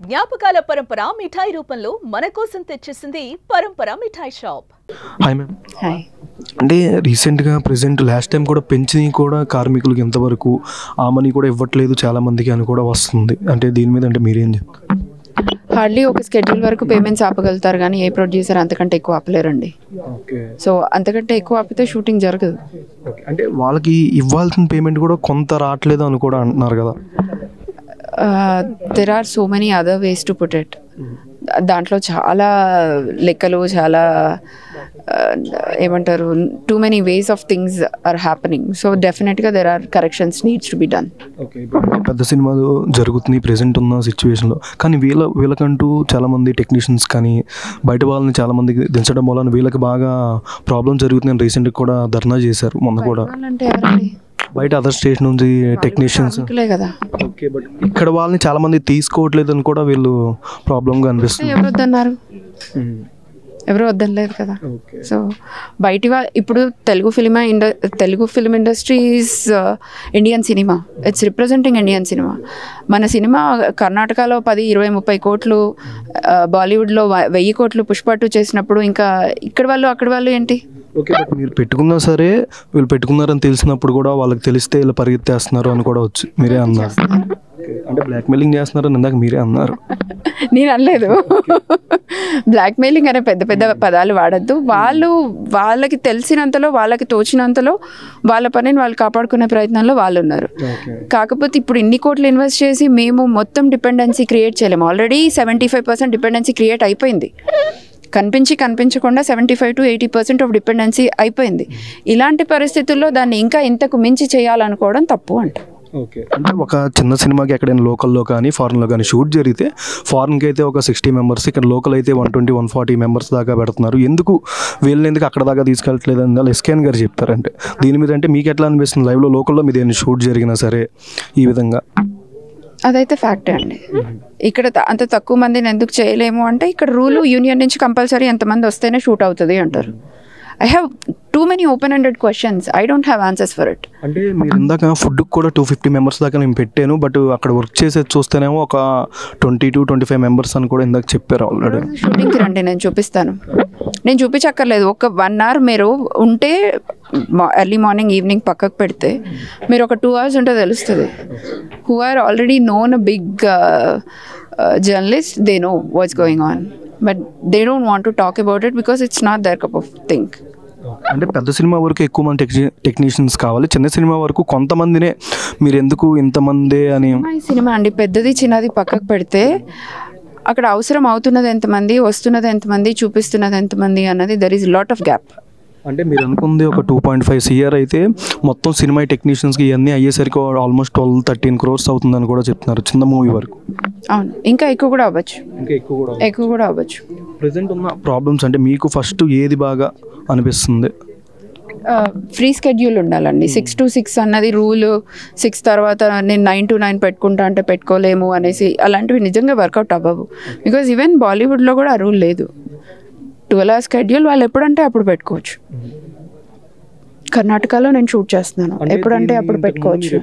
జ్ఞాపకాల పరంపర మిఠాయి రూపంలో మన కోసం తెచ్చేసింది పరంపర మిఠాయి షాప్. Hi ma'am. హాయ్. అంటే రీసెంట్గా ప్రెసెంట్ లాస్ట్ టైం కూడా పెంచి కూడా కార్మికులకు ఎంతవరకు ఆ మనీ కూడా ఇవ్వట్లేదు చాలామందికి అని కూడా వస్తుంది. అంటే దీని మీద అంటే మీరేం చెప్తారు? హార్డ్లీ ఒక స్కెడ్యూల్ వరకు పేమెంట్స్ ఆపగలుగుతారు కానీ ఏ ప్రొడ్యూసర్ అంతకంటే ఎక్కువ ఆపలేరండి. ఓకే. సో అంతకంటే ఎక్కువ ఆపితే షూటింగ్ జరగదు. అంటే వాళ్ళకి ఇవ్వాల్సిన పేమెంట్ కూడా కొంత రావట్లేదు అని కూడా అంటున్నారు కదా. There are so many other ways to put it. దాంట్లో చాలా లెక్కలు, చాలా ఏమంటారు, too many ways of things are happening. So డెఫినెట్గా there are corrections needs to be done. Okay. పెద్ద సినిమాలు జరుగుతుంది ప్రెసెంట్ ఉన్న సిచ్యువేషన్లో, కానీ వీళ్ళకంటూ చాలామంది టెక్నీషియన్స్ కానీ బయట వాళ్ళని చాలామందికి దించడం వలన వీళ్ళకి బాగా ప్రాబ్లం జరుగుతుందని రీసెంట్గా కూడా ధర్నా చేశారు మొన్న కూడా. అంటే ఎవరండి? బయట అదర్ స్టేషన్ నుంచి టెక్నీషియన్స్ కదా. ఓకే. బట్ ఇక్కడ వాళ్ళని చాలా మంది తీసుకోవట్లేదు అని కూడా వీళ్ళు ప్రాబ్లంగా అనిపిస్తుంది. ఎవరు వద్దన్నారు? ఎవరు వద్దనలేదు కదా. సో బయటి ఇప్పుడు Telugu film industry is Indian cinema. It's representing Indian cinema. మన సినిమా కర్ణాటకలో 10, 20, 30 కోట్లు, బాలీవుడ్లో 1000 కోట్లు పుష్ప 2 చేసినప్పుడు ఇంకా ఇక్కడ వాళ్ళు అక్కడ వాళ్ళు ఏంటి? ఓకే. బట్ మీరు పెట్టుకున్నా సరే వీళ్ళు పెట్టుకున్నారని తెలిసినప్పుడు కూడా వాళ్ళకి తెలిస్తే ఇలా పరిగెత్తేస్తున్నారు అని కూడా వచ్చి మీరే అన్నారు. అంటే బ్లాక్మెయిలింగ్ చేస్తున్నారని ఇందాక మీరే అన్నారు. నేను అనలేదు. బ్లాక్మెయిలింగ్ అనే పెద్ద పెద్ద పదాలు వాడద్దు. వాళ్ళకి తెలిసినంతలో, వాళ్ళకి తోచినంతలో వాళ్ళ పనిని వాళ్ళు కాపాడుకునే ప్రయత్నంలో వాళ్ళు ఉన్నారు. కాకపోతే ఇప్పుడు ఇన్ని కోట్లు ఇన్వెస్ట్ చేసి మేము మొత్తం డిపెండెన్సీ క్రియేట్ చేయలేము. ఆల్రెడీ 75% డిపెండెన్సీ క్రియేట్ అయిపోయింది. కనిపించకుండా 75 to 80% ఆఫ్ డిపెండెన్సీ అయిపోయింది. ఇలాంటి పరిస్థితుల్లో దాన్ని ఇంకా ఇంతకు మించి చేయాలనుకోవడం తప్పు అంట. ఓకే. అంటే ఒక చిన్న సినిమాకి ఎక్కడైనా లోకల్లో కానీ ఫారెన్లో కానీ షూట్ జరిగితే ఫారెన్కి అయితే ఒక 60 మెంబర్స్, ఇక్కడ లోకల్ అయితే 120, 140 మెంబర్స్ దాకా పెడుతున్నారు. వీళ్ళని ఎందుకు అక్కడ దాకా తీసుకెళ్ళట్లేదు అని ఎస్కేన్ గారు చెప్తారంటే దీని మీద అంటే మీకు ఎట్లా అనిపిస్తుంది? లైవ్లో లోకల్లో మీద ఏమైనా షూట్ జరిగినా సరే ఈ విధంగా? అదైతే ఫ్యాక్టే అండి. ఇక్కడ అంత తక్కువ మందిని ఎందుకు చేయలేము అంటే ఇక్కడ రూలు యూనియన్ నుంచి కంపల్సరీ ఎంతమంది వస్తేనే షూట్ అవుతుంది అంటారు. I have too many open-ended questions. I don't have answers for it. అంటే మీరు ఇందాక ఫుడ్కి కూడా 250 మెంబర్స్ దాకా నేను పెట్టాను, బట్ అక్కడ వర్క్ చేసేది చూస్తేనేమో ఒక 20 to 25 మెంబర్స్ అని కూడా ఇందాక చెప్పారు ఆల్రెడీ. షూటింగ్కి రండి, నేను చూపిస్తాను. నేను చూపించక్కర్లేదు. ఒక 1 hour మీరు ఉంటే, ఎర్లీ మార్నింగ్ ఈవినింగ్ పక్కకు పెడితే మీరు ఒక 2 hours ఉంటే తెలుస్తుంది. Who are already known a big journalist, they know what's going on, but they don't want to talk about it because it's not their cup of thing. అంటే పెద్ద cinema వరకు ఎక్కువ మంది టెక్నీషియన్స్ కావాలి, చిన్న సినిమా వరకు కొంతమందినే మీరు ఎందుకు ఇంతమంది అని? సినిమా అండి, పెద్దది చిన్నది పక్కకు పెడితే అక్కడ అవసరం అవుతున్నది ఎంతమంది, వస్తున్నది ఎంతమంది, చూపిస్తున్నది ఎంతమంది అన్నది there is lot of gap. అంటే మీరు అనుకుంది ఒక 2.5 CR అయితే మొత్తం సినిమా టెక్నీషియన్స్కి ఇవన్నీ అయ్యేసరికి ఆల్మోస్ట్ 12-13 crores అవుతుందని కూడా చెప్తున్నారు చిన్న మూవీ వరకు. అవును, ఇంకా ఎక్కువ కూడా అవ్వచ్చు. ఎక్కువ కూడా అవ్వచ్చు. ప్రెసెంట్ ఉన్న ప్రాబ్లమ్స్ అంటే మీకు ఫస్ట్ ఏది బాగా అనిపిస్తుంది? ఫ్రీ స్కెడ్యూల్ ఉండాలండి. 6 to 6 అన్నది రూల్. 6 తర్వాత నేను 9 to 9 పెట్టుకుంటా అంటే పెట్టుకోలేము అనేసి అలాంటివి నిజంగా వర్కౌట్ అవ్వవు. బికాజ్ ఈవెన్ బాలీవుడ్లో కూడా ఆ రూల్ లేదు. 12 hour స్కెడ్యూల్ వాళ్ళు ఎప్పుడంటే అప్పుడు పెట్టుకోవచ్చు. కర్ణాటకలో నేను షూట్ చేస్తున్నాను, ఎప్పుడంటే అప్పుడు పెట్టుకోవచ్చు.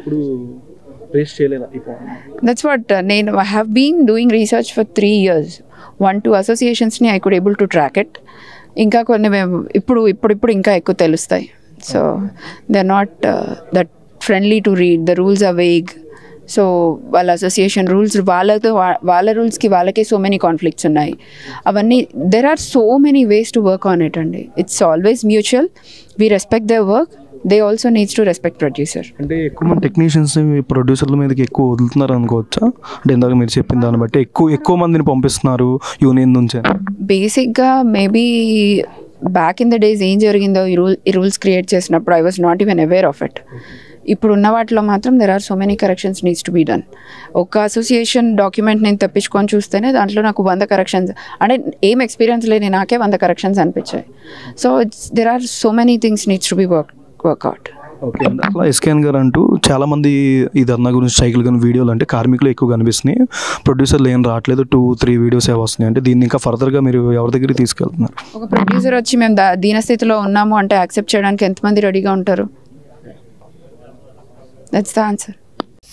దట్స్ వాట్ నేను I have been doing research for 3 years. 1-2 అసోసియేషన్స్ని I could able to track it. ఇంకా కొన్ని ఇప్పుడు ఇంకా ఎక్కువ తెలుస్తాయి. So they are not that friendly to read. The rules are vague. So వాళ్ళ అసోసియేషన్ రూల్స్ వాళ్ళ రూల్స్కి వాళ్ళకే సో మెనీ కాన్ఫ్లిక్ట్స్ ఉన్నాయి. అవన్నీ there are so many ways to work on it అండి. It's always mutual. We respect their work, they also needs to respect producer. అంటే ఎక్కువ మంది టెక్నీషియన్స్ ప్రొడ్యూసర్ల మీదకి ఎక్కువ వదులుతున్నారు అనుకోవచ్చా? అంటే ఇందాక మీరు చెప్పిన దాన్ని బట్టి ఎక్కువ మందిని పంపిస్తున్నారు యూనియన్ నుంచి. బేసిక్గా maybe back in the days ఏం జరిగిందో ఈ రూల్స్ క్రియేట్ చేసినప్పుడు I was not even aware of it. ఇప్పుడు ఉన్న వాటిలో మాత్రం there are so many corrections needs to be done. ఒక అసోసియేషన్ డాక్యుమెంట్ నేను తెప్పించుకొని చూస్తేనే దాంట్లో నాకు 100 కరెక్షన్స్, అంటే ఏం ఎక్స్పీరియన్స్ లేని నాకే 100 కరెక్షన్స్ అనిపించాయి. So there are so many things needs to be work out. Okay. అట్లా ఎస్కేన్ గారు అంటూ చాలామంది ఈ ధర్నా గురించి సైకిల్ కానీ వీడియోలు అంటే కార్మికులు ఎక్కువ కనిపిస్తున్నాయి, ప్రొడ్యూసర్లు ఏం రావట్లేదు, 2-3 వీడియోస్ ఏ వస్తున్నాయి. అంటే దీన్ని ఇంకా ఫర్దర్గా మీరు ఎవరి దగ్గరికి తీసుకెళ్తున్నారు? ఒక ప్రొడ్యూసర్ వచ్చి మేము దీనస్థితిలో ఉన్నాము అంటే యాక్సెప్ట్ చేయడానికి ఎంతమంది రెడీగా ఉంటారు? That's the answer.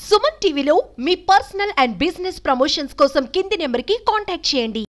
సుమన్ టీవీలో మీ పర్సనల్ అండ్ బిజినెస్ ప్రమోషన్స్ కోసం కింది నెంబర్కి కాంటాక్ట్ చేయండి.